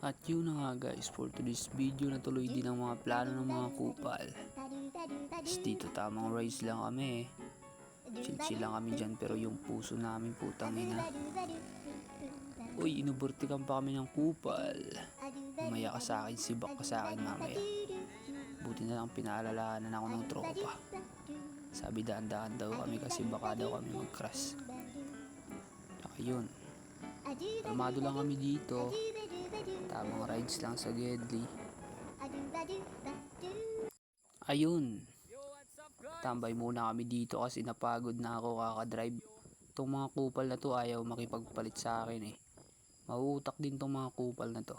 At yun na nga guys, for today's video natuloy din ang mga plano ng mga kupal. Tapos dito tamang rides lang kami. Chill lang kami dyan, pero yung puso namin putang ina. Uy, inuburtikan pa kami ng kupal. Umaya ka sa akin, sibak ka sa akin mamaya. Buti na lang pinaalalahanan ako ng tropa. Sabi daan-daan daw kami kasi baka daw kami mag-crash. Ayun, kalmado lang kami dito. Tamang rides lang sa Gedli. Ayun, tambay muna kami dito kasi napagod na ako kakadrive. Itong mga kupal na to ayaw makipagpalit sa akin eh. Mauutak din tong mga kupal na to.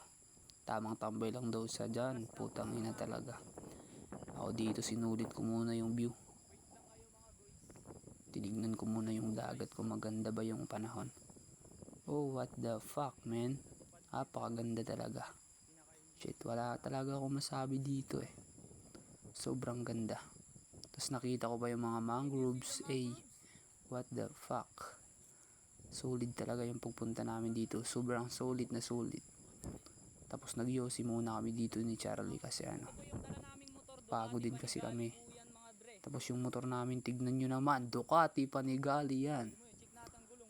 Tamang tambay lang daw sa dyan. Putang ina talaga. Ako dito sinulit ko muna yung view. Tinignan ko muna yung dagat kung maganda ba yung panahon. Oh, what the fuck man. Napakaganda talaga. Shit, wala talaga ako masabi dito eh. Sobrang ganda. Tapos nakita ko pa yung mga mangroves. What the fuck. Solid talaga yung pagpunta namin dito. Sobrang solid na solid. Tapos nagyosi muna kami dito ni Charlie kasi pagod din kasi kami. Tapos yung motor namin, tignan nyo naman, Ducati Panigale yan.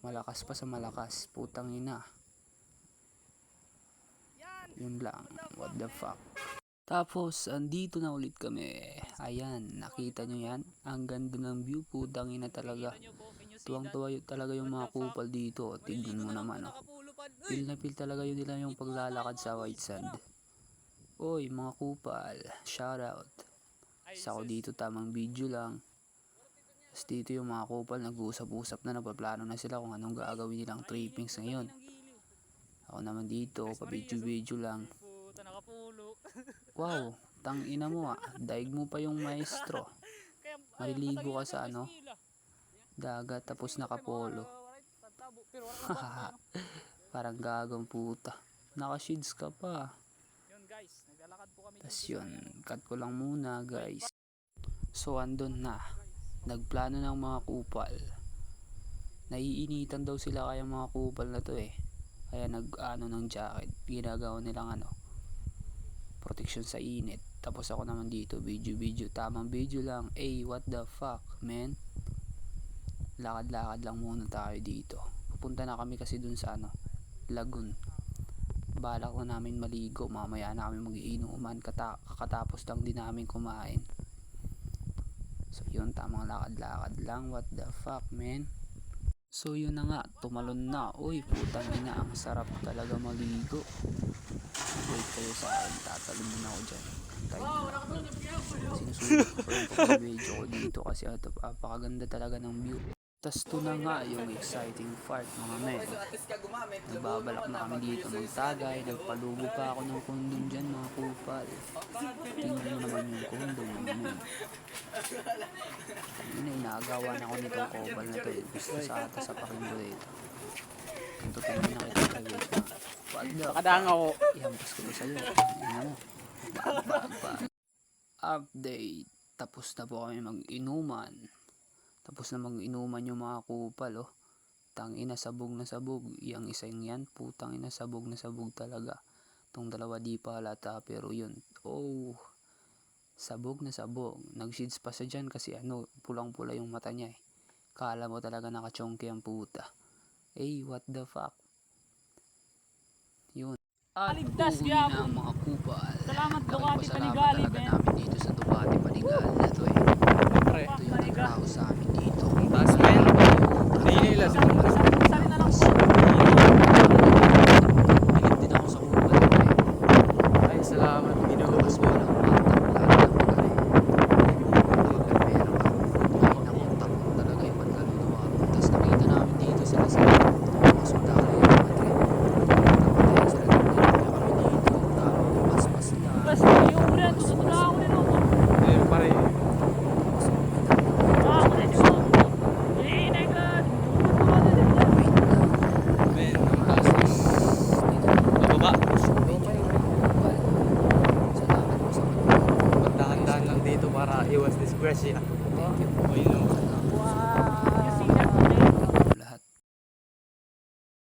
Malakas pa sa malakas. Putang ina. Yun lang, what the fuck. Tapos andito na ulit kami. Ayan, nakita nyo yan? Ang ganda ng view, putang ina talaga. Tuwang-tuwa talaga yung mga kupal dito. Tignan mo naman oh. Feel na feel talaga yun nila yung paglalakad sa white sand. Oy mga kupal, shout out. Sa ako dito tamang video lang. Tapos dito yung mga kupal nag-uusap-usap na, nagpaplano na sila kung anong gagawin nilang trippings ngayon. Ako naman dito, pa-video lang. Wow, tang ina mo daig mo pa yung maestro. Maliligo ka sa dagat tapos nakapolo. Parang gagang puta. Naka-shades ka pa. Tas yun, cut ko lang muna guys. So andun na. Nagplano ng mga kupal. Naiinitan daw sila kaya mga kupal na to eh. Kaya nag-ano ng jacket. Ginagawa nilang protection sa init. Tapos ako naman dito video. Tamang video lang. What the fuck man. Lakad-lakad lang muna tayo dito. Pupunta na kami kasi dun sa Lagoon. Balak na namin maligo. Mamaya na kami mag-iinuman. Kakatapos lang din namin kumain. So yun, tamang lakad-lakad lang. What the fuck man. So yun na nga, tumalon na. Uy, putang ina, ang sarap talaga maligo. Wait kayo sa akin, tatalon din ako dyan. Sinusulit ko pa yung pag-video ko dito kasi apakaganda talaga ng view. Tas to na nga yung exciting part mga men. Nagbabalak na kami dito ng tagay. Nagpalubo pa ako ng kondom dyan mga kupal. Tingnan mo naman yung kondom mga men. Inagawa na ako nitong kupal na to eh. Gusto sa ata sa pakindo dito. Kanto tingnan na kita sa video. Kadang ako. Ihampas ko to sa'yo. Update. Tapos na po kami mag-inuman. Tapos na mag-inuman yung mga kupal oh. Tangina, sabog na sabog. Yang isang yan, putang ina, sabog na sabog talaga. Tong dalawa di pa halata pero yun. Oh, sabog na sabog. Nag-shades pa sa dyan kasi pulang-pula yung mata niya eh. Kala mo talaga nakachonky ang puta. What the fuck. Yun. At uuwi na ang mga kupal. Salamat Ducati Panigale talaga namin dito sa Ducati Panigale na to eh. Ito yung nagtraho sa amin dito. Taas men. Nahihila sa Bilib din ako sa kupal eh. Ay, salamat. Bukas ko lang nakontak ko talaga yung pagkaluluwa. Tapos nakita namin dito sila sa mga sundalo yung Madrid. Tapos sila dito kami dito. Pas-pas lang. pare. Dahan-dahan lang dito para iwas disgrasya.